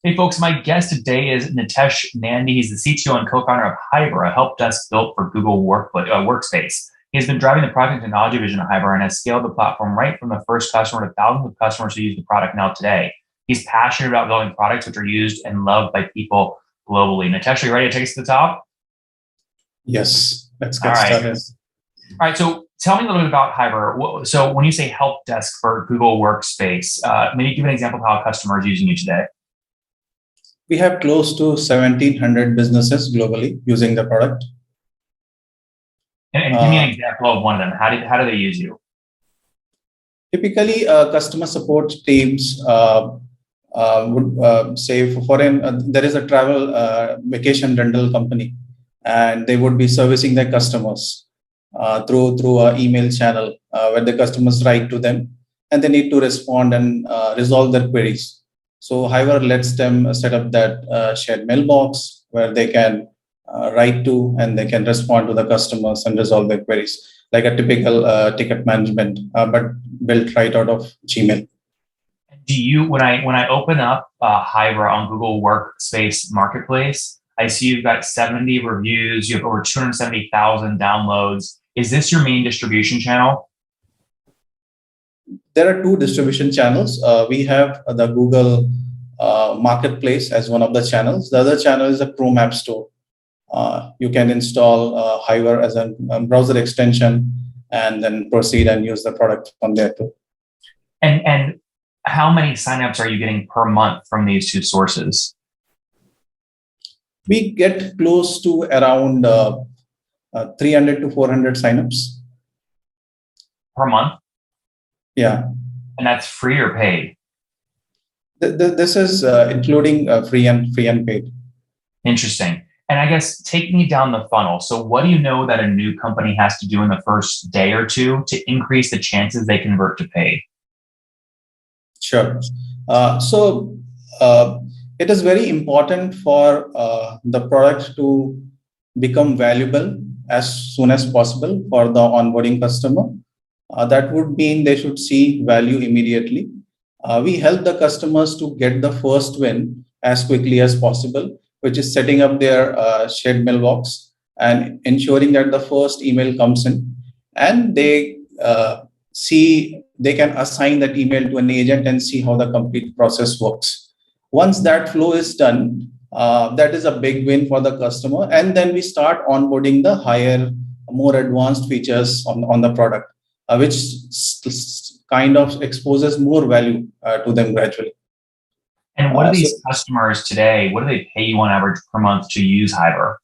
Hey, folks, my guest today is Nitesh Nandi. He's the CTO and co-founder of Hyber, a help desk built for Google Workspace. He has been driving the product and technology vision of Hyber and has scaled the platform right from the first customer to thousands of customers who use the product now today. He's passionate about building products which are used and loved by people globally. Nitesh, are you ready to take us to the top? Yes, let's All get right. started. All right. So tell me a little bit about Hyber. So when you say help desk for Google Workspace, maybe give an example of how a customer is using you today. We have close to 1,700 businesses globally using the product. And give me an Uh, example of one of them. How do they use you? Typically, customer support teams would say there is a travel vacation rental company, and they would be servicing their customers through a email channel where the customers write to them, and they need to respond and resolve their queries. So, however, lets them set up that shared mailbox where they can write to and they can respond to the customers and resolve their queries, like a typical ticket management, but built right out of Gmail. Do you when I open up Hyver on Google Workspace Marketplace, I see you've got 70 reviews, you have over 270,000 downloads. Is this your main distribution channel? There are two distribution channels. We have the Google Marketplace as one of the channels. The other channel is the Chrome App Store. You can install Hyver as a browser extension and then proceed and use the product from there too. And how many signups are you getting per month from these two sources We get close to around 300 to 400 signups. per month? Yeah. And that's free or paid? This is including free and paid. Interesting. And I guess take me down the funnel. So what do you know that a new company has to do in the first day or two to increase the chances they convert to paid? Sure. So it is very important for the product to become valuable as soon as possible for the onboarding customer. That would mean they should see value immediately. We help the customers to get the first win as quickly as possible, which is setting up their shared mailbox and ensuring that the first email comes in, and they can assign that email to an agent and see how the complete process works. Once that flow is done, that is a big win for the customer, and then we start onboarding the higher, more advanced features on the product, which kind of exposes more value to them gradually. And what do So these customers today, what do they pay you on average per month to use Hyper?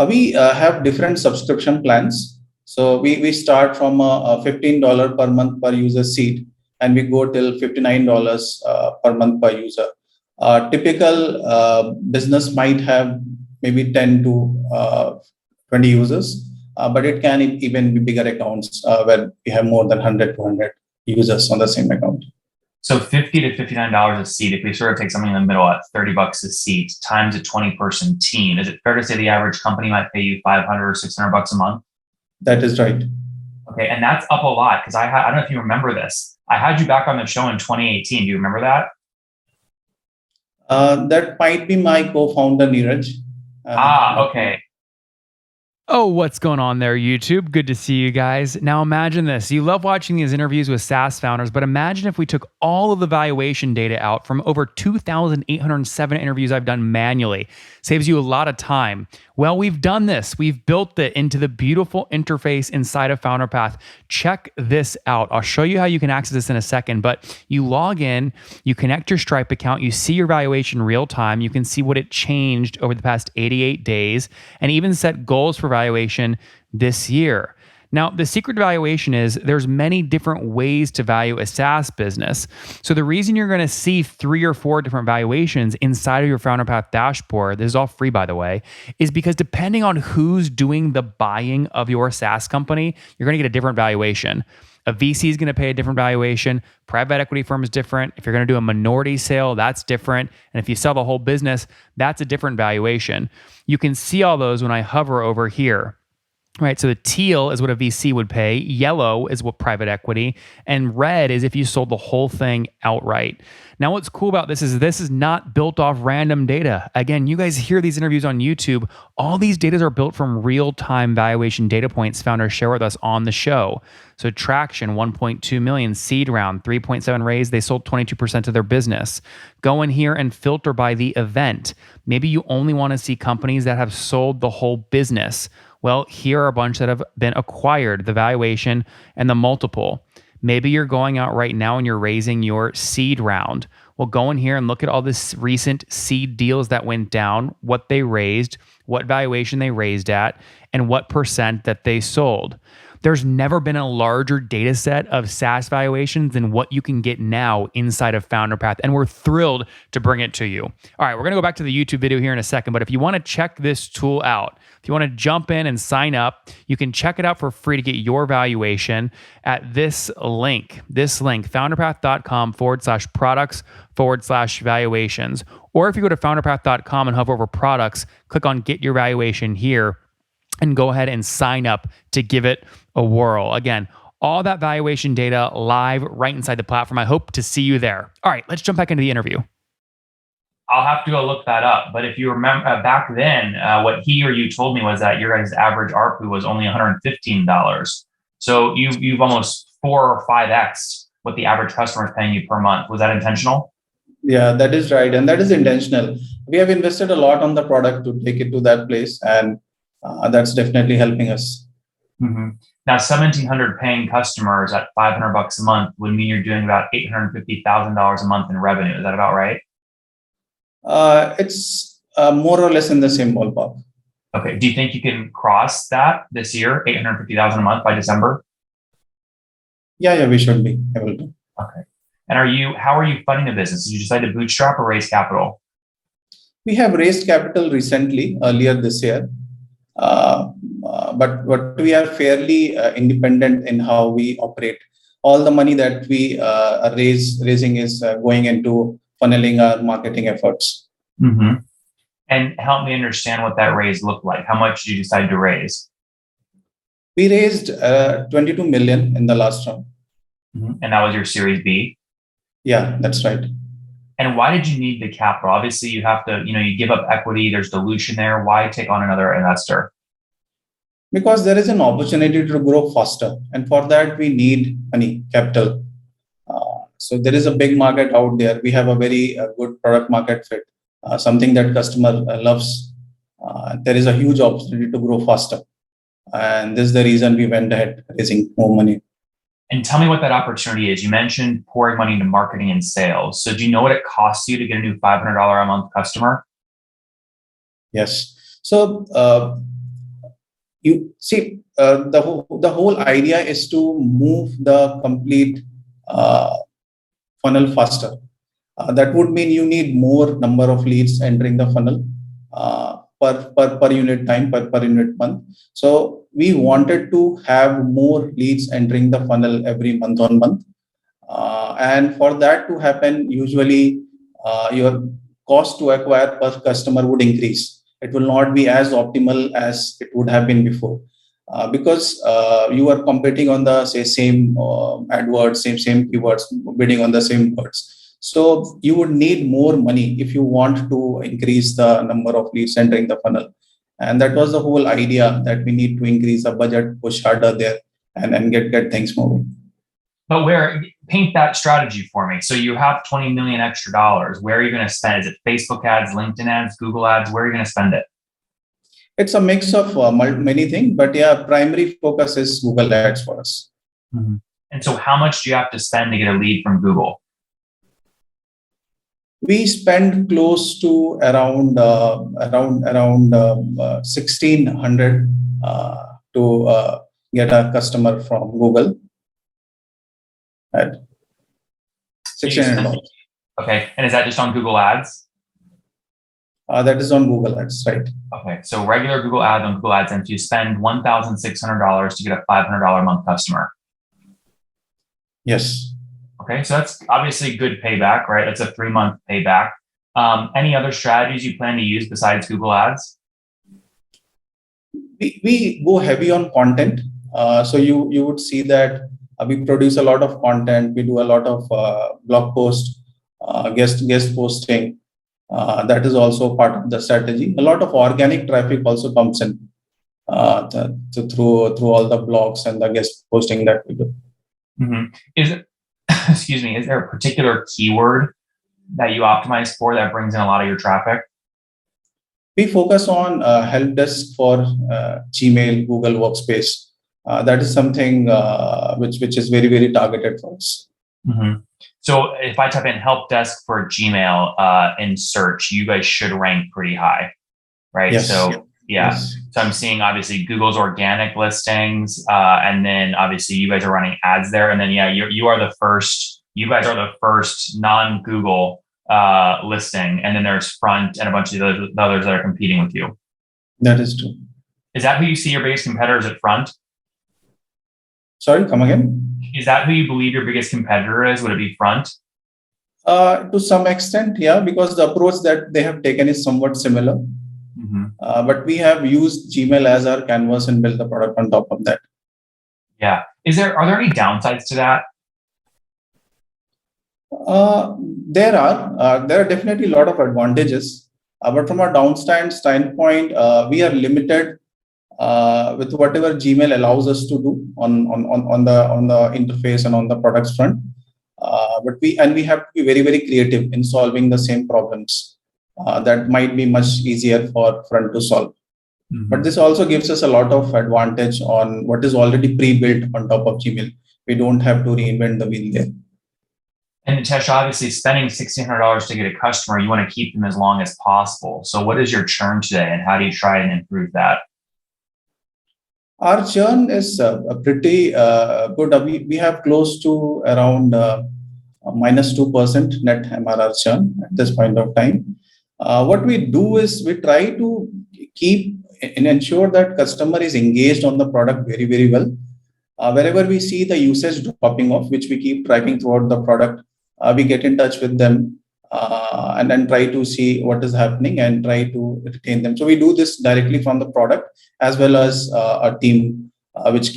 we have different subscription plans. So we start from a $15 per month per user seat, and we go till $59 per month per user. Typical business might have maybe 10 to 20 users, but it can even be bigger accounts where we have more than 100 to 100 users on the same account. So $50 to $59 a seat, if we sort of take something in the middle at $30 a seat times a 20-person team, is it fair to say the average company might pay you 500 or $600 a month? That is right. Okay, and that's up a lot because I don't know if you remember this. I had you back on the show in 2018. Do you remember that? That might be my co-founder Neeraj. Okay. Oh, what's going on there, YouTube? Good to see you guys. Now imagine this. You love watching these interviews with SaaS founders, but imagine if we took all of the valuation data out from over 2,807 interviews I've done manually. Saves you a lot of time. Well, we've done this. We've built it into the beautiful interface inside of FounderPath. Check this out. I'll show you how you can access this in a second, but you log in, you connect your Stripe account, you see your valuation real time, you can see what it changed over the past 88 days, and even set goals for valuation this year. Now, the secret to valuation is there's many different ways to value a SaaS business. So the reason you're going to see 3 or 4 different valuations inside of your FounderPath dashboard, this is all free by the way, is because depending on who's doing the buying of your SaaS company, you're going to get a different valuation. A VC is going to pay a different valuation. Private equity firm is different. If you're going to do a minority sale, that's different. And if you sell the whole business, that's a different valuation. You can see all those when I hover over here. Right, so the teal is what a VC would pay, yellow is what private equity, and red is if you sold the whole thing outright. Now, what's cool about this is not built off random data. Again, you guys hear these interviews on YouTube. All these data are built from real-time valuation data points founders share with us on the show. So traction, 1.2 million, seed round, 3.7 raise. They sold 22% of their business. Go in here and filter by the event. Maybe you only want to see companies that have sold the whole business. Well, here are a bunch that have been acquired, the valuation and the multiple. Maybe you're going out right now and you're raising your seed round. Well, go in here and look at all this recent seed deals that went down, what they raised, what valuation they raised at, and what percent that they sold. There's never been a larger data set of SaaS valuations than what you can get now inside of FounderPath, and we're thrilled to bring it to you. All right, we're going to go back to the YouTube video here in a second, but if you want to check this tool out, if you want to jump in and sign up, you can check it out for free to get your valuation at this link, founderpath.com/products/valuations. Or if you go to founderpath.com and hover over products, click on get your valuation here, and go ahead and sign up to give it a whirl. Again, all that valuation data live right inside the platform. I hope to see you there. All right, let's jump back into the interview. I'll have to go look that up. But if you remember back then, what he or you told me was that your guys' average ARPU was only $115. So you've almost 4 or 5x what the average customer is paying you per month. Was that intentional? Yeah, that is right. And that is intentional. We have invested a lot on the product to take it to that place. And that's definitely helping us. Mm-hmm. Now, 1,700 paying customers at $500 a month would mean you're doing about $850,000 a month in revenue. Is that about right? It's more or less in the same ballpark. Okay. Do you think you can cross that this year, $850,000 a month by December? Yeah, we should be able to. Okay. And how are you funding the business? Did you decide to bootstrap or raise capital? We have raised capital recently, earlier this year. But we are fairly independent in how we operate. All the money that we are raising is going into funneling our marketing efforts. Mm-hmm. And help me understand what that raise looked like. How much did you decide to raise? We raised 22 million in the last round. Mm-hmm. And that was your Series B? Yeah, that's right. And why did you need the capital? Obviously, you have to, you give up equity, there's dilution there. Why take on another investor? Because there is an opportunity to grow faster. And for that, we need money, capital. So there is a big market out there. We have a very good product market fit, something that customer loves. There is a huge opportunity to grow faster. And this is the reason we went ahead raising more money. And tell me what that opportunity is. You mentioned pouring money into marketing and sales. So do you know what it costs you to get a new $500 a month customer? Yes. So you see, the whole idea is to move the complete funnel faster. That would mean you need more number of leads entering the funnel per unit time, per unit month. So we wanted to have more leads entering the funnel every month on month. And for that to happen, usually your cost to acquire per customer would increase. It will not be as optimal as it would have been before. Because you are competing on the same AdWords, same keywords, bidding on the same words. So you would need more money if you want to increase the number of leads entering the funnel. And that was the whole idea, that we need to increase the budget, push harder there, and get things moving. But paint that strategy for me. So you have 20 million extra dollars. Where are you going to spend? Is it Facebook ads, LinkedIn ads, Google ads? Where are you going to spend it? It's a mix of many things, but yeah, primary focus is Google ads for us. Mm-hmm. And so how much do you have to spend to get a lead from Google? We spend close to around 1,600 to get a customer from Google. At $1,600. Okay, and is that just on Google Ads? That is on Google Ads, right? Okay, so regular Google Ads on Google Ads, and you spend $1,600 to get a $500 a month customer. Yes. Okay, so that's obviously good payback, right? That's a 3-month payback. Any other strategies you plan to use besides Google Ads? We go heavy on content. So you would see that we produce a lot of content. We do a lot of blog posts. guest posting. That is also part of the strategy. A lot of organic traffic also comes in through all the blogs and the guest posting that we do. Is it, excuse me, is there a particular keyword that you optimize for that brings in a lot of your traffic? We focus on help desk for Gmail, Google Workspace. That is something which is very, very targeted for us. So if I type in help desk for Gmail in search, you guys should rank pretty high, right? Yes. So Yes. So I'm seeing obviously Google's organic listings, and then obviously you guys are running ads there, and then you are the first. You guys are the first non-Google listing, and then there's Front and a bunch of the others that are competing with you. That is true. Is that who you see your biggest competitors at Front? Sorry, come again. Is that who you believe your biggest competitor is? Would it be Front? To some extent, yeah, because the approach that they have taken is somewhat similar. But we have used Gmail as our canvas and built the product on top of that. Yeah. Are there any downsides to that? There are definitely a lot of advantages, but from a downside standpoint, we are limited with whatever Gmail allows us to do on the interface and on the products front. But we have to be very, very creative in solving the same problems that might be much easier for Front to solve. But this also gives us a lot of advantage on what is already pre-built on top of Gmail. We don't have to reinvent the wheel there. And Nitesh, obviously spending $1,600 to get a customer, you want to keep them as long as possible. So what is your churn today and how do you try and improve that? Our churn is pretty good. We have close to around -2% net MRR churn at this point of time. What we do is we try to keep and ensure that customer is engaged on the product very, very well. Wherever we see the usage dropping off, which we keep tracking throughout the product, we get in touch with them and then try to see what is happening and try to retain them. So we do this directly from the product as well as a team which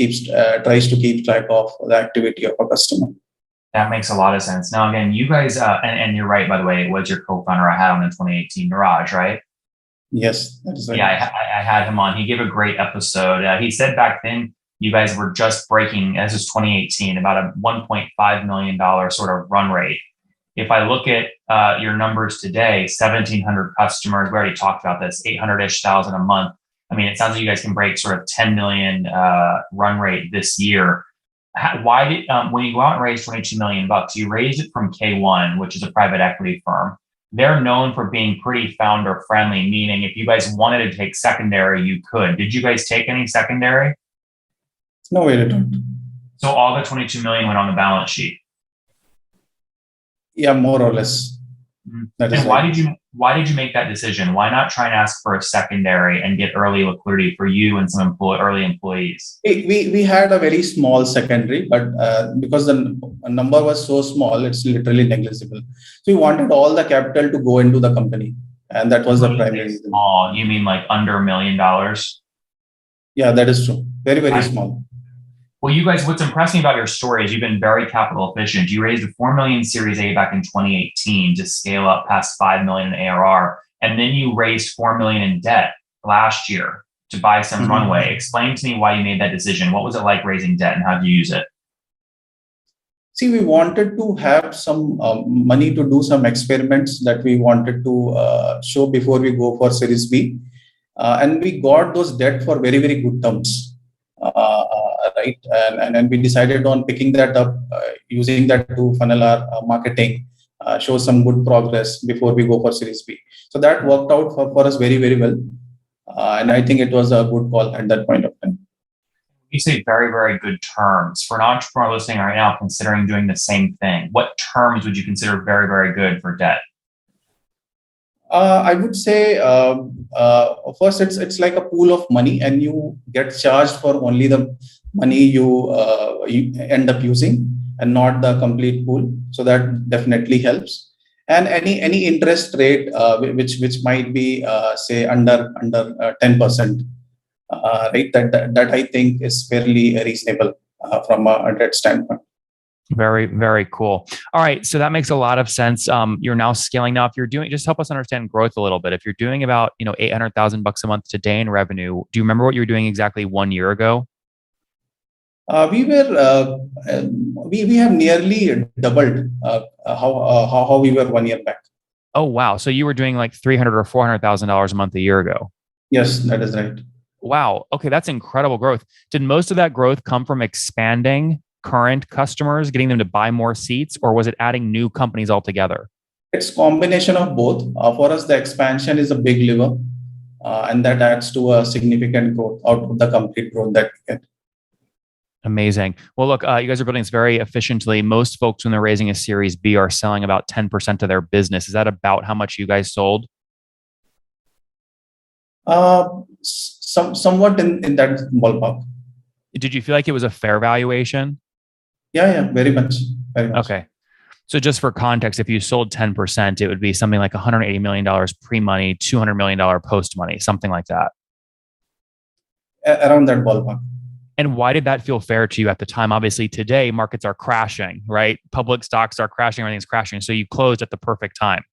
tries to keep track of the activity of a customer. That makes a lot of sense. Now, again, you guys, and you're right, by the way, it was your co-founder I had on in 2018, Niraj, right? Yes, that is right. Yeah, I had him on. He gave a great episode. He said back then, you guys were just breaking, this is 2018, about a $1.5 million sort of run rate. If I look at your numbers today, 1,700 customers, we already talked about this, 800-ish thousand a month. I mean, it sounds like you guys can break sort of 10 million run rate this year. Why did, when you go out and raise 22 million bucks, you raised it from K1, which is a private equity firm. They're known for being pretty founder friendly, meaning if you guys wanted to take secondary, you could. Did you guys take any secondary? No, we didn't. So all the 22 million went on the balance sheet. Yeah, more or less. That is why did you make that decision? Why not try and ask for a secondary and get early liquidity for you and some early employees? We had a very small secondary, but because the number was so small, it's literally negligible. So we wanted all the capital to go into the company, and that was the primary reason. Small? You mean like under $1 million? Yeah, that is true. Very, very small. Well, you guys, what's impressing about your story is you've been very capital efficient. You raised a 4 million Series A back in 2018 to scale up past 5 million in ARR. And then you raised 4 million in debt last year to buy some runway. Explain to me why you made that decision. What was it like raising debt and how did you use it? See, we wanted to have some money to do some experiments that we wanted to show before we go for Series B. And we got those debt for very, very good terms. Right, and we decided on picking that up, using that to funnel our marketing, show some good progress before we go for Series B. So that worked out for us very, very well. And I think it was a good call at that point of time. You say very, very good terms. For an entrepreneur listening right now, considering doing the same thing, what terms would you consider very, very good for debt? I would say first it's like a pool of money, and you get charged for only the money you end up using, and not the complete pool. So that definitely helps. And any interest rate which might be say under 10%, right? That I think is fairly reasonable from a debt standpoint. Very, very cool. All right. So that makes a lot of sense. You're now scaling now. If you're doing, just help us understand growth a little bit. If you're doing about, 800,000 bucks a month today in revenue, do you remember what you were doing exactly 1 year ago? We were we have nearly doubled how we were 1 year back. Oh, wow. So you were doing like 300 or $400,000 a month a year ago. Yes, that is right. Wow. Okay. That's incredible growth. Did most of that growth come from expanding current customers, getting them to buy more seats, or was it adding new companies altogether? It's combination of both. For us, the expansion is a big lever, and that adds to a significant growth out of the complete growth that we get. Amazing. Well, look, you guys are building this very efficiently. Most folks, when they're raising a Series B, are selling about 10% of their business. Is that about how much you guys sold? Somewhat in that ballpark. Did you feel like it was a fair valuation? Yeah, very much, very much. Okay. So just for context, if you sold 10%, it would be something like $180 million pre-money, $200 million post-money, something like that. Around that ballpark. And why did that feel fair to you at the time? Obviously, today markets are crashing, right? Public stocks are crashing, everything's crashing. So you closed at the perfect time.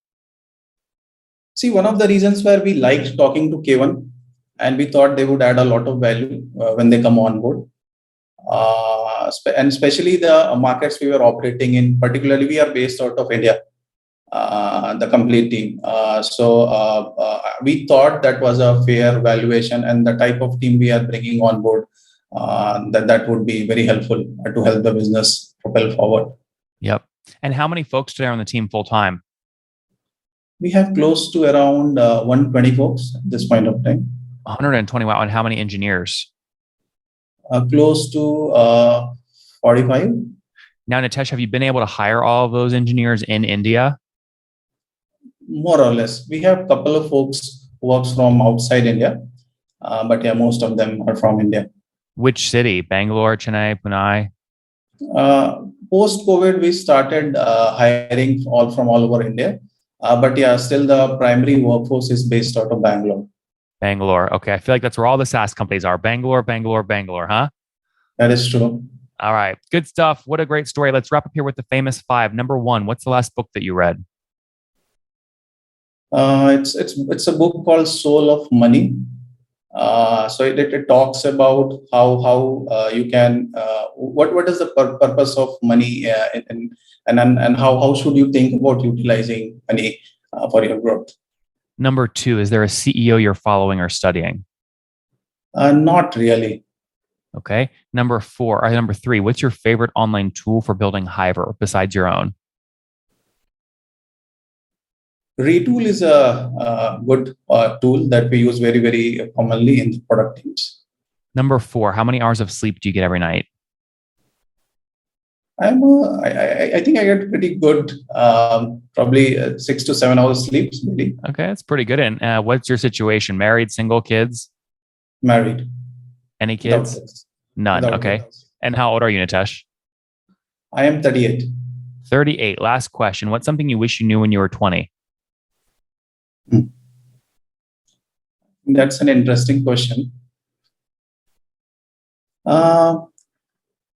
See, one of the reasons where we liked talking to K1, and we thought they would add a lot of value when they come on board. And especially the markets we were operating in, particularly we are based out of India, the complete team. So we thought that was a fair valuation, and the type of team we are bringing on board, that would be very helpful to help the business propel forward. Yep. And how many folks today are on the team full time? We have close to around 120 folks at this point of time. 120. Wow. And how many engineers? Close to 45. Now, Nitesh, have you been able to hire all of those engineers in India? More or less. We have a couple of folks who works from outside India, but yeah, most of them are from India. Which city? Bangalore, Chennai, Pune? Post-COVID, we started hiring all over India. But yeah, still the primary workforce is based out of Bangalore. Bangalore. Okay. I feel like that's where all the SaaS companies are. Bangalore, Bangalore, Bangalore, huh? That is true. All right. Good stuff. What a great story. Let's wrap up here with the famous five. Number one, what's the last book that you read? It's a book called Soul of Money. So it talks about how you can what is the purpose of money, and how should you think about utilizing money for your growth. Number two, is there a CEO you're following or studying? Not really. Okay. Number three, what's your favorite online tool for building Hiver besides your own? Retool is a good tool that we use very, very commonly in the product teams. Number four, how many hours of sleep do you get every night? I think I get pretty good, probably 6 to 7 hours sleep, maybe. Okay, that's pretty good. And what's your situation? Married, single, kids? Married. Any kids? None. Without Okay. kids. And how old are you, Nitesh? I am 38. 38. Last question. What's something you wish you knew when you were 20? That's an interesting question.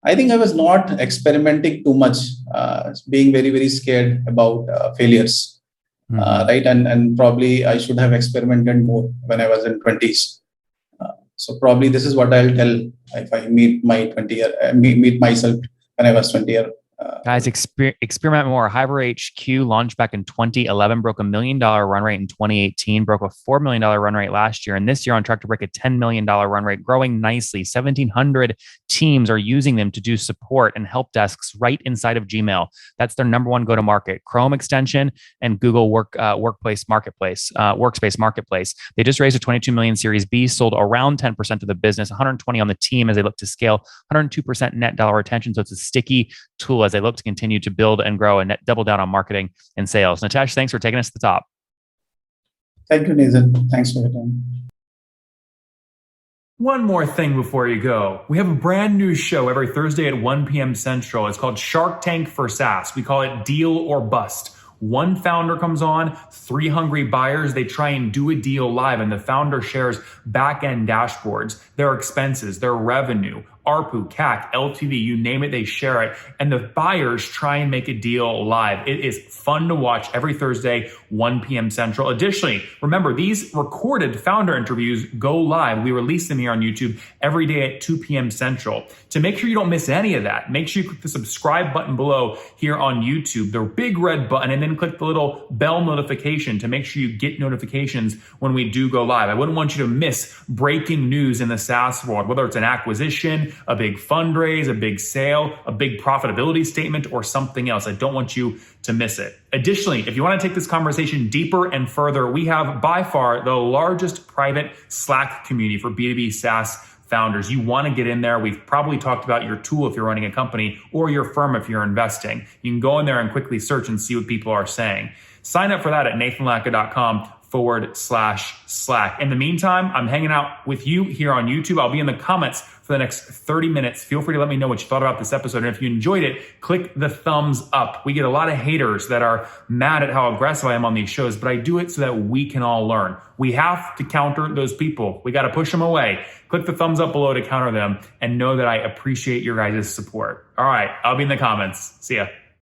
I think I was not experimenting too much, being very, very scared about failures, right? And probably I should have experimented more when I was in 20s. So probably this is what I'll tell if I meet myself when I was 20 years. Guys, experiment more. Hiver HQ launched back in 2011, broke $1 million run rate in 2018, broke a $4 million run rate last year, and this year on track to break a $10 million run rate, growing nicely. 1,700 teams are using them to do support and help desks right inside of Gmail. That's their number one go-to-market. Chrome extension and Google Workspace Marketplace. They just raised a 22 million Series B, sold around 10% of the business, 120 on the team as they look to scale, 102% net dollar retention. So it's a sticky tool as they look to continue to build and grow and double down on marketing and sales. Nitesh, thanks for taking us to the top. Thank you, Nathan. Thanks for your time. One more thing before you go. We have a brand new show every Thursday at 1 p.m. Central. It's called Shark Tank for SaaS. We call it Deal or Bust. One founder comes on, 3 hungry buyers, they try and do a deal live, and the founder shares back-end dashboards, their expenses, their revenue, ARPU, CAC, LTV, you name it, they share it. And the buyers try and make a deal live. It is fun to watch every Thursday, 1 p.m. Central. Additionally, remember, these recorded founder interviews go live. We release them here on YouTube every day at 2 p.m. Central. To make sure you don't miss any of that, make sure you click the subscribe button below here on YouTube, the big red button, and then click the little bell notification to make sure you get notifications when we do go live. I wouldn't want you to miss breaking news in the SaaS world, whether it's an acquisition, a big fundraise, a big sale, a big profitability statement, or something else. I don't want you to miss it. Additionally, if you want to take this conversation deeper and further, we have by far the largest private Slack community for B2B SaaS founders. You want to get in there. We've probably talked about your tool if you're running a company or your firm if you're investing. You can go in there and quickly search and see what people are saying. Sign up for that at nathanlatka.com/Slack. In the meantime, I'm hanging out with you here on YouTube. I'll be in the comments for the next 30 minutes. Feel free to let me know what you thought about this episode. And if you enjoyed it, click the thumbs up. We get a lot of haters that are mad at how aggressive I am on these shows, but I do it so that we can all learn. We have to counter those people. We got to push them away. Click the thumbs up below to counter them and know that I appreciate your guys' support. All right, I'll be in the comments. See ya.